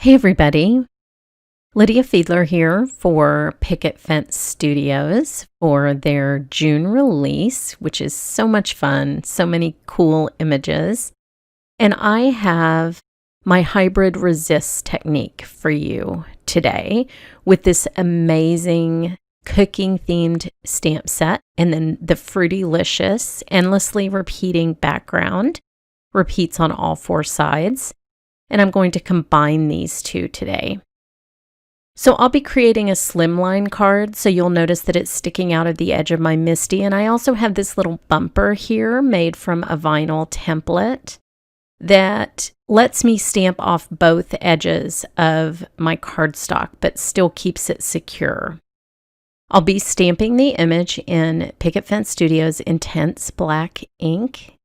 Hey everybody, Lydia Fiedler here for Picket Studios for their June release, which is so much fun, so many cool images. And I have my hybrid resist technique for you today with this amazing cooking themed stamp set, and then the Fruitylicious endlessly repeating background repeats on all four sides. And I'm going to combine these two today. So I'll be creating a slimline card, so you'll notice that it's sticking out of the edge of my MISTI, and I also have this little bumper here made from a vinyl template that lets me stamp off both edges of my cardstock, but still keeps it secure. I'll be stamping the image in Picket Studios Intense Black ink.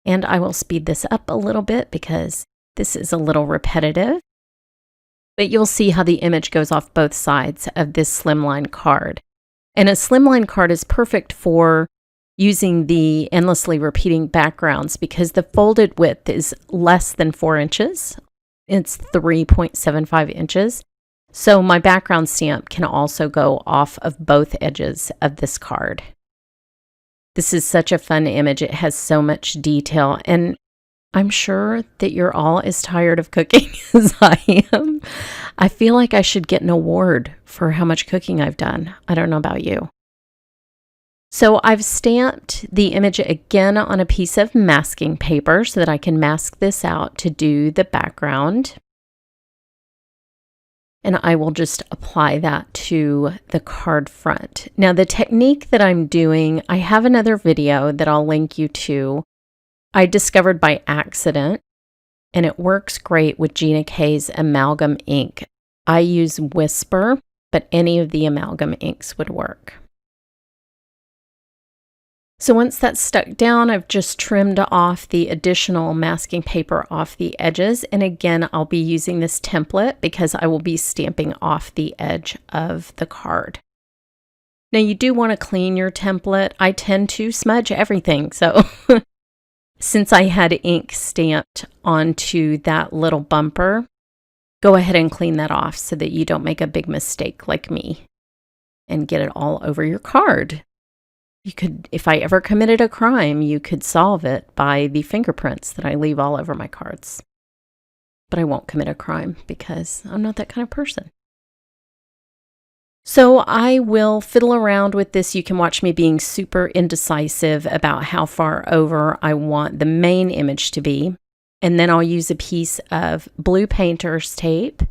And I will speed this up a little bit because this is a little repetitive. But you'll see how the image goes off both sides of this slimline card. And a slimline card is perfect for using the endlessly repeating backgrounds because the folded width is less than 4 inches. It's 3.75 inches. So my background stamp can also go off of both edges of this card. This is such a fun image. It has so much detail, and I'm sure that you're all as tired of cooking as I am. I feel like I should get an award for how much cooking I've done. I don't know about you. So I've stamped the image again on a piece of masking paper so that I can mask this out to do the background. And I will just apply that to the card front. Now, the technique that I'm doing, I have another video that I'll link you to. I discovered by accident, and it works great with Gina K's Amalgam ink. I use Whisper, but any of the Amalgam inks would work. So once that's stuck down, I've just trimmed off the additional masking paper off the edges. And again, I'll be using this template because I will be stamping off the edge of the card. Now you do want to clean your template. I tend to smudge everything. So since I had ink stamped onto that little bumper, go ahead and clean that off so that you don't make a big mistake like me and get it all over your card. You could, if I ever committed a crime, you could solve it by the fingerprints that I leave all over my cards. But I won't commit a crime because I'm not that kind of person. So I will fiddle around with this. You can watch me being super indecisive about how far over I want the main image to be. And then I'll use a piece of blue painter's tape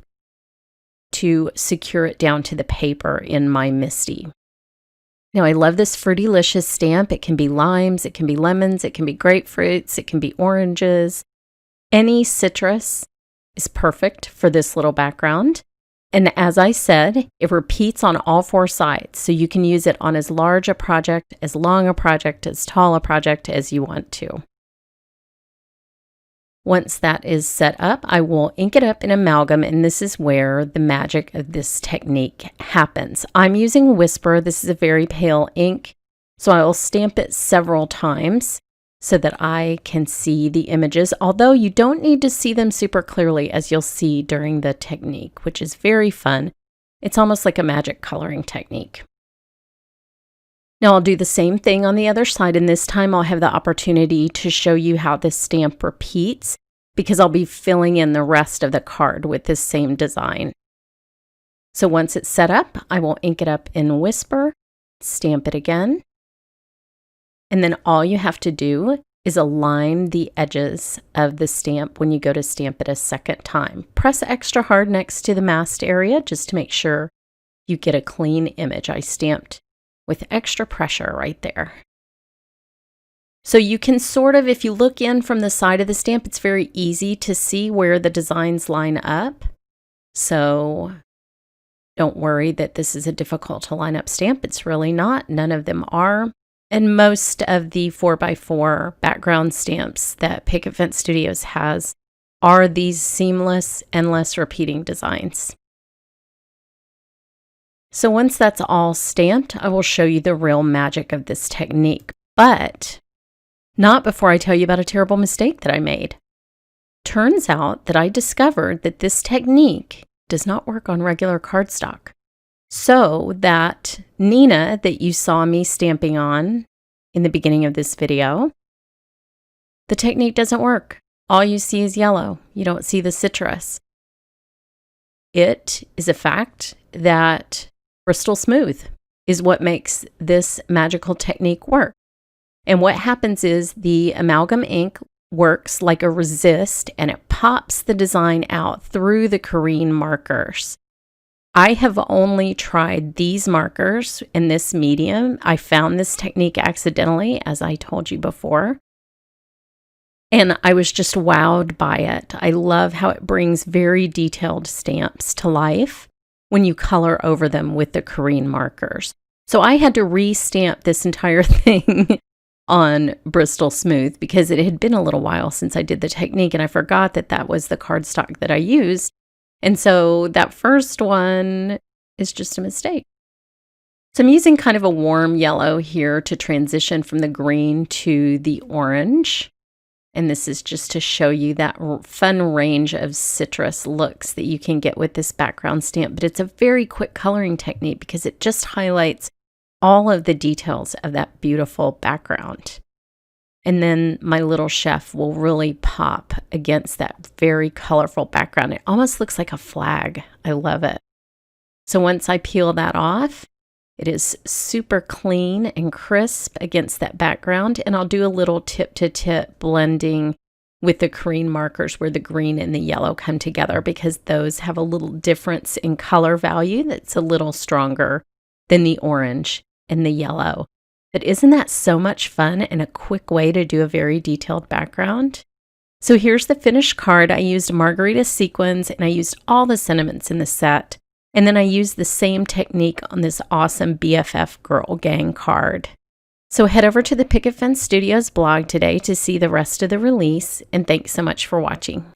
to secure it down to the paper in my MISTI. Now, I love this Fruitylicious stamp. It can be limes, it can be lemons, it can be grapefruits, it can be oranges. Any citrus is perfect for this little background. And as I said, it repeats on all four sides. So you can use it on as large a project, as long a project, as tall a project as you want to. Once that is set up, I will ink it up in Amalgam, and this is where the magic of this technique happens. I'm using Whisper. This is a very pale ink, so I will stamp it several times so that I can see the images, although you don't need to see them super clearly, as you'll see during the technique, which is very fun. It's almost like a magic coloring technique. Now I'll do the same thing on the other side, and this time I'll have the opportunity to show you how this stamp repeats because I'll be filling in the rest of the card with this same design. So once it's set up, I will ink it up in Whisper, stamp it again, and then all you have to do is align the edges of the stamp when you go to stamp it a second time. Press extra hard next to the masked area just to make sure you get a clean image. I stamped with extra pressure right there. So you can sort of, if you look in from the side of the stamp, it's very easy to see where the designs line up. So don't worry that this is a difficult to line up stamp. It's really not. None of them are. And most of the 4x4 background stamps that Picket Studios has are these seamless, endless repeating designs. So once that's all stamped, I will show you the real magic of this technique, but not before I tell you about a terrible mistake that I made. Turns out that I discovered that this technique does not work on regular cardstock. So that Nina that you saw me stamping on in the beginning of this video, the technique doesn't work. All you see is yellow. You don't see the citrus. It is a fact that Bristol Smooth is what makes this magical technique work. And what happens is the amalgam ink works like a resist, and it pops the design out through the Careen markers. I have only tried these markers in this medium. I found this technique accidentally, as I told you before, and I was just wowed by it. I love how it brings very detailed stamps to life when you color over them with the Careen markers. So I had to re-stamp this entire thing on Bristol Smooth because it had been a little while since I did the technique, and I forgot that that was the cardstock that I used. And so that first one is just a mistake. So I'm using kind of a warm yellow here to transition from the green to the orange. And this is just to show you that fun range of citrus looks that you can get with this background stamp. But it's a very quick coloring technique because it just highlights all of the details of that beautiful background. And then my little chef will really pop against that very colorful background. It almost looks like a flag. I love it. So once I peel that off, it is super clean and crisp against that background. And I'll do a little tip-to-tip blending with the Careen markers where the green and the yellow come together because those have a little difference in color value that's a little stronger than the orange and the yellow. But isn't that so much fun and a quick way to do a very detailed background? So here's the finished card. I used margarita sequins and I used all the sentiments in the set. And then I used the same technique on this awesome BFF Girl Gang card. So head over to the Picket Studios blog today to see the rest of the release, and thanks so much for watching.